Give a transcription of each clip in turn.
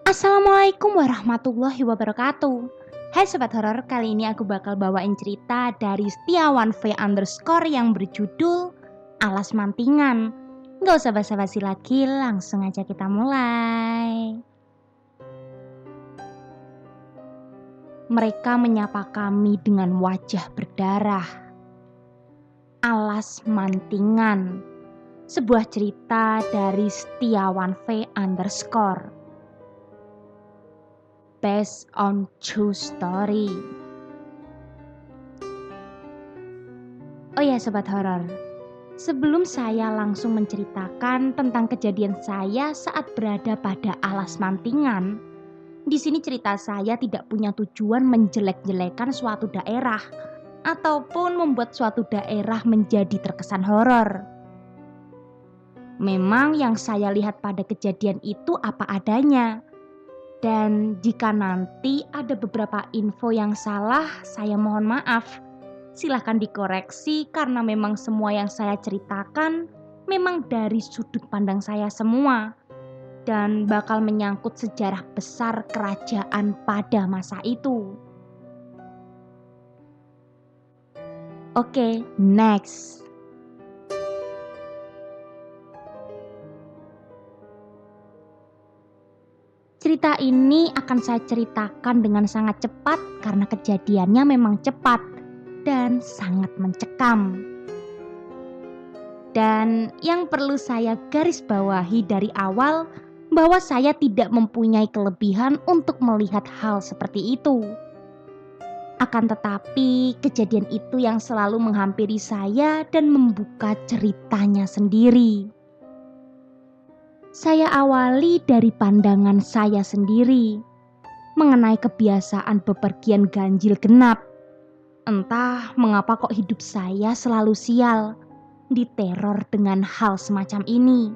Assalamualaikum warahmatullahi wabarakatuh. Hai Sobat Horor, kali ini aku bakal bawain cerita dari Setiawan V underscore yang berjudul Alas Mantingan. Gak usah basa-basi lagi, langsung aja kita mulai. Mereka menyapa kami dengan wajah berdarah. Alas Mantingan, sebuah cerita dari Setiawan V underscore. Based on true story. Oh ya Sobat Horor, sebelum saya langsung menceritakan tentang kejadian saya saat berada pada Alas Mantingan, di sini cerita saya tidak punya tujuan menjelek-jelekan suatu daerah ataupun membuat suatu daerah menjadi terkesan horor. Memang yang saya lihat pada kejadian itu apa adanya. Dan jika nanti ada beberapa info yang salah, saya mohon maaf. Silahkan dikoreksi karena memang semua yang saya ceritakan memang dari sudut pandang saya semua. Dan bakal menyangkut sejarah besar kerajaan pada masa itu. Oke, next. Cerita ini akan saya ceritakan dengan sangat cepat karena kejadiannya memang cepat dan sangat mencekam. Dan yang perlu saya garis bawahi dari awal bahwa saya tidak mempunyai kelebihan untuk melihat hal seperti itu. Akan tetapi kejadian itu yang selalu menghampiri saya dan membuka ceritanya sendiri. Saya awali dari pandangan saya sendiri mengenai kebiasaan bepergian ganjil genap. Entah mengapa kok hidup saya selalu sial, diteror dengan hal semacam ini.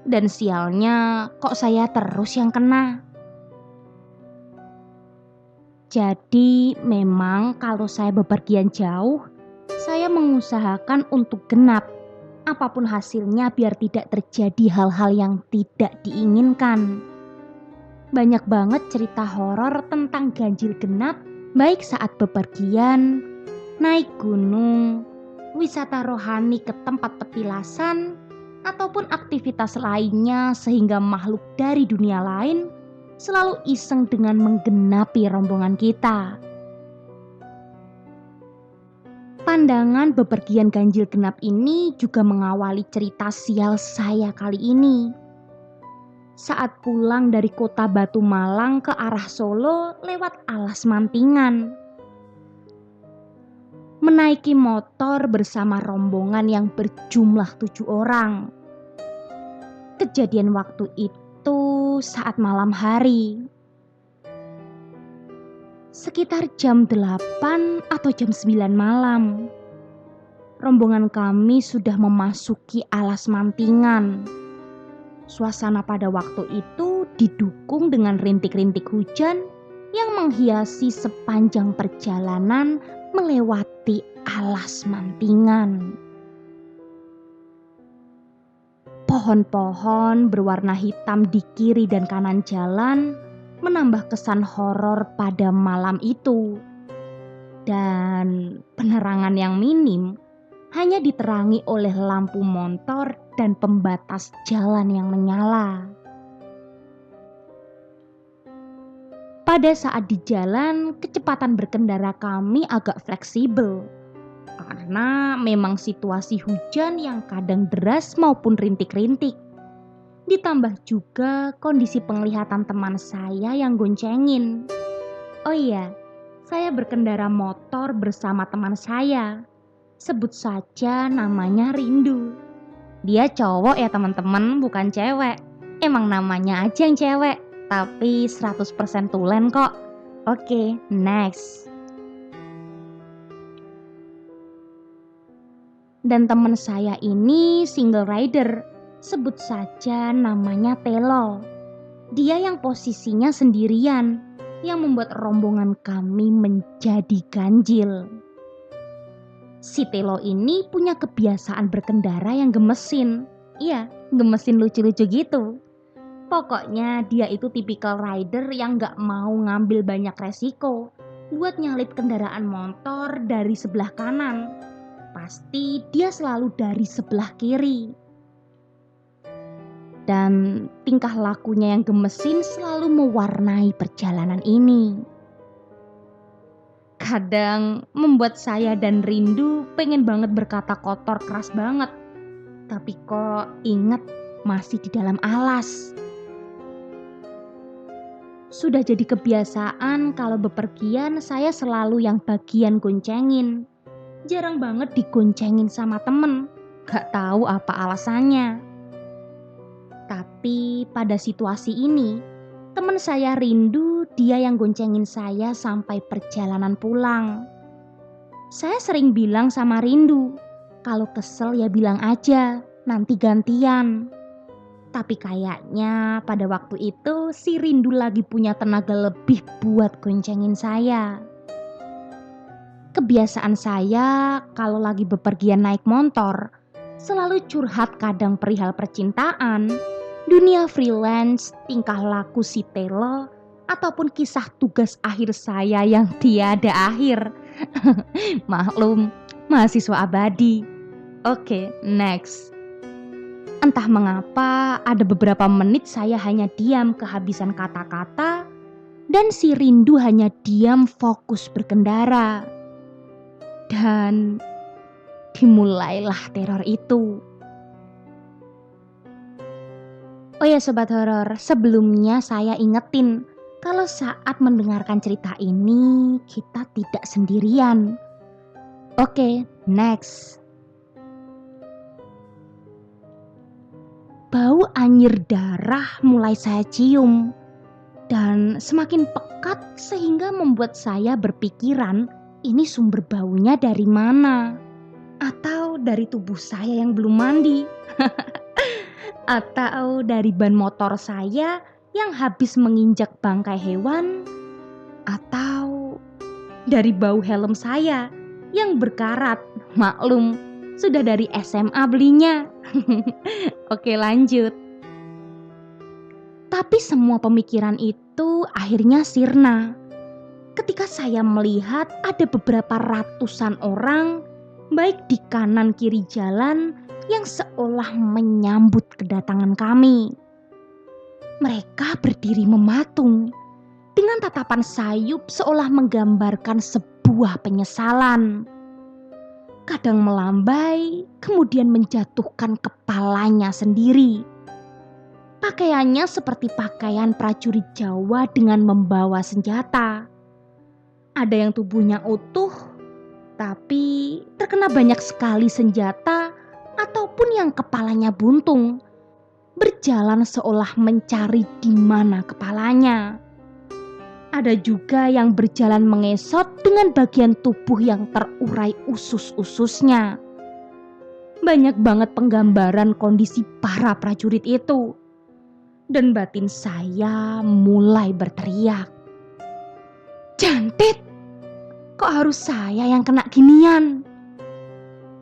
Dan sialnya kok saya terus yang kena. Jadi memang kalau saya bepergian jauh, saya mengusahakan untuk genap. Apapun hasilnya biar tidak terjadi hal-hal yang tidak diinginkan. Banyak banget cerita horor tentang ganjil genap, baik saat bepergian, naik gunung, wisata rohani ke tempat petilasan, ataupun aktivitas lainnya sehingga makhluk dari dunia lain selalu iseng dengan menggenapi rombongan kita. Pandangan bepergian ganjil genap ini juga mengawali cerita sial saya kali ini. Saat pulang dari kota Batu Malang ke arah Solo lewat Alas Mantingan. Menaiki motor bersama rombongan yang berjumlah 7 orang. Kejadian waktu itu saat malam hari. Sekitar jam 8 atau jam 9 malam. Rombongan kami sudah memasuki Alas Mantingan. Suasana pada waktu itu didukung dengan rintik-rintik hujan yang menghiasi sepanjang perjalanan melewati Alas Mantingan. Pohon-pohon berwarna hitam di kiri dan kanan jalan menambah kesan horor pada malam itu. Dan penerangan yang minim hanya diterangi oleh lampu motor dan pembatas jalan yang menyala. Pada saat di jalan, kecepatan berkendara kami agak fleksibel. Karena memang situasi hujan yang kadang deras maupun rintik-rintik. Ditambah juga kondisi penglihatan teman saya yang goncengin. Oh iya, saya berkendara motor bersama teman saya. Sebut saja namanya Rindu. Dia cowok ya teman-teman, bukan cewek. Emang namanya aja yang cewek, tapi 100% tulen kok. Oke, next. Dan teman saya ini single rider. Sebut saja namanya Telo. Dia yang posisinya sendirian, yang membuat rombongan kami menjadi ganjil. Si Telo ini punya kebiasaan berkendara yang gemesin. Iya, gemesin lucu-lucu gitu. Pokoknya dia itu tipikal rider yang gak mau ngambil banyak resiko buat nyalip kendaraan motor dari sebelah kanan. Pasti dia selalu dari sebelah kiri. Dan tingkah lakunya yang gemesin selalu mewarnai perjalanan ini. Kadang membuat saya dan Rindu pengen banget berkata kotor keras banget. Tapi kok inget masih di dalam alas. Sudah jadi kebiasaan kalau bepergian saya selalu yang bagian goncengin. Jarang banget digoncengin sama temen. Gak tahu apa alasannya. Tapi pada situasi ini, teman saya Rindu, dia yang goncengin saya sampai perjalanan pulang. Saya sering bilang sama Rindu, kalau kesel ya bilang aja, nanti gantian. Tapi kayaknya pada waktu itu si Rindu lagi punya tenaga lebih buat goncengin saya. Kebiasaan saya kalau lagi bepergian naik motor, selalu curhat kadang perihal percintaan, dunia freelance, tingkah laku si tele, ataupun kisah tugas akhir saya yang tiada akhir. Maklum, mahasiswa abadi. Oke, next. Entah mengapa ada beberapa menit saya hanya diam kehabisan kata-kata dan si Rindu hanya diam fokus berkendara. Dan dimulailah teror itu. Oh ya sobat horor, sebelumnya saya ingetin kalau saat mendengarkan cerita ini kita tidak sendirian. Oke, next. Bau anyir darah mulai saya cium dan semakin pekat sehingga membuat saya berpikiran ini sumber baunya dari mana? Atau dari tubuh saya yang belum mandi? Atau dari ban motor saya yang habis menginjak bangkai hewan? Atau dari bau helm saya yang berkarat? Maklum, sudah dari SMA belinya. Oke, lanjut. Tapi semua pemikiran itu akhirnya sirna ketika saya melihat ada beberapa ratusan orang baik di kanan kiri jalan yang seolah menyambut kedatangan kami. Mereka berdiri mematung dengan tatapan sayup seolah menggambarkan sebuah penyesalan. Kadang melambai, kemudian menjatuhkan kepalanya sendiri. Pakaiannya seperti pakaian prajurit Jawa dengan membawa senjata. Ada yang tubuhnya utuh, tapi terkena banyak sekali senjata ataupun yang kepalanya buntung, berjalan seolah mencari di mana kepalanya. Ada juga yang berjalan mengesot dengan bagian tubuh yang terurai usus-ususnya. Banyak banget penggambaran kondisi para prajurit itu. Dan batin saya mulai berteriak. Jantit, kok harus saya yang kena ginian?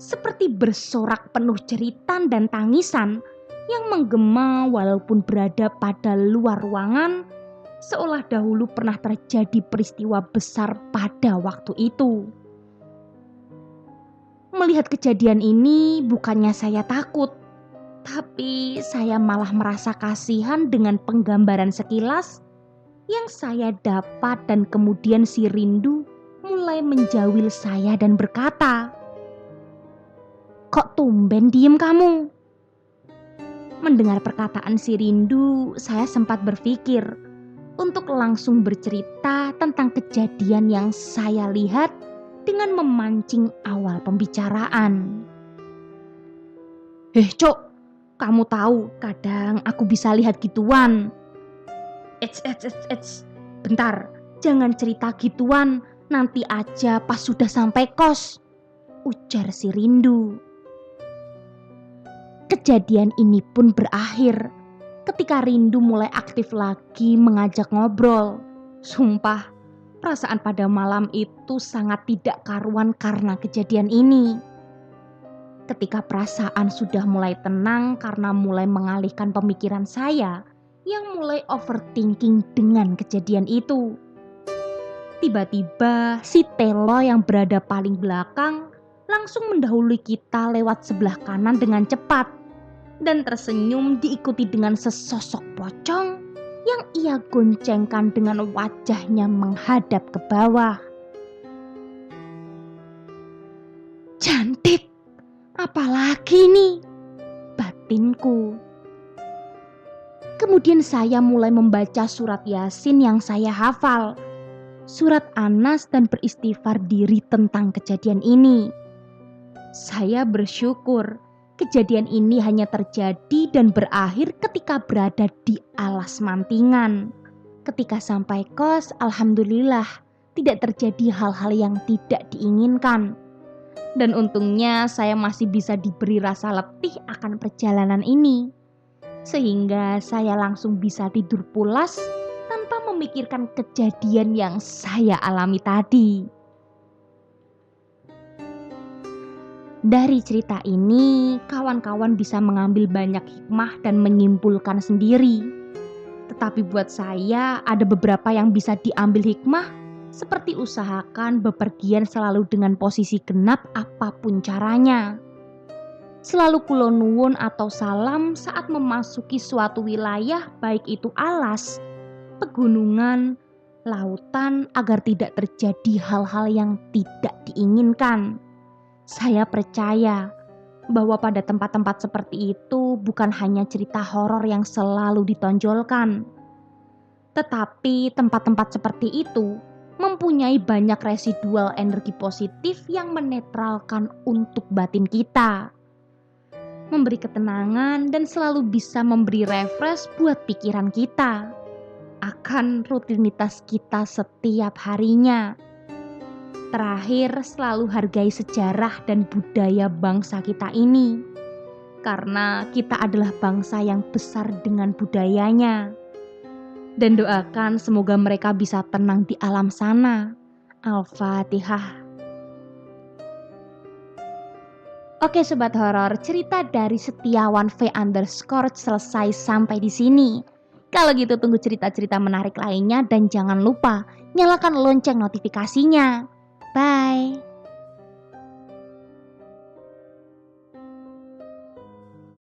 Seperti bersorak penuh jeritan dan tangisan yang menggema walaupun berada pada luar ruangan, seolah dahulu pernah terjadi peristiwa besar pada waktu itu. Melihat kejadian ini bukannya saya takut, tapi saya malah merasa kasihan dengan penggambaran sekilas yang saya dapat dan kemudian si Rindu mulai menjawil saya dan berkata, "Kok tumben diem kamu?" Mendengar perkataan si Rindu, saya sempat berpikir untuk langsung bercerita tentang kejadian yang saya lihat dengan memancing awal pembicaraan. Cok, kamu tahu kadang aku bisa lihat gituan. Bentar, jangan cerita gituan, nanti aja pas sudah sampai kos, ujar si Rindu. Kejadian ini pun berakhir ketika Rindu mulai aktif lagi mengajak ngobrol. Sumpah, perasaan pada malam itu sangat tidak karuan karena kejadian ini. Ketika perasaan sudah mulai tenang karena mulai mengalihkan pemikiran saya yang mulai overthinking dengan kejadian itu. Tiba-tiba si Telo yang berada paling belakang langsung mendahului kita lewat sebelah kanan dengan cepat dan tersenyum diikuti dengan sesosok pocong yang ia goncengkan dengan wajahnya menghadap ke bawah. Cantik, apalagi nih, batinku. Kemudian saya mulai membaca surat Yasin yang saya hafal, surat Anas, dan beristighfar diri tentang kejadian ini. Saya bersyukur kejadian ini hanya terjadi dan berakhir ketika berada di alas mantingan. Ketika sampai kos, alhamdulillah tidak terjadi hal-hal yang tidak diinginkan. Dan untungnya saya masih bisa diberi rasa letih akan perjalanan ini. Sehingga saya langsung bisa tidur pulas tanpa memikirkan kejadian yang saya alami tadi. Dari cerita ini, kawan-kawan bisa mengambil banyak hikmah dan menyimpulkan sendiri. Tetapi buat saya ada beberapa yang bisa diambil hikmah, seperti usahakan bepergian selalu dengan posisi genap apapun caranya. Selalu kulo nuwun atau salam saat memasuki suatu wilayah, baik itu alas, pegunungan, lautan, agar tidak terjadi hal-hal yang tidak diinginkan. Saya percaya bahwa pada tempat-tempat seperti itu bukan hanya cerita horor yang selalu ditonjolkan, tetapi tempat-tempat seperti itu mempunyai banyak residual energi positif yang menetralkan untuk batin kita, memberi ketenangan dan selalu bisa memberi refresh buat pikiran kita akan rutinitas kita setiap harinya. Terakhir, selalu hargai sejarah dan budaya bangsa kita ini, karena kita adalah bangsa yang besar dengan budayanya. Dan doakan semoga mereka bisa tenang di alam sana. Al-Fatihah. Oke sobat horor, cerita dari Setiawan V underscore selesai sampai di sini. Kalau gitu tunggu cerita-cerita menarik lainnya dan jangan lupa nyalakan lonceng notifikasinya. Bye.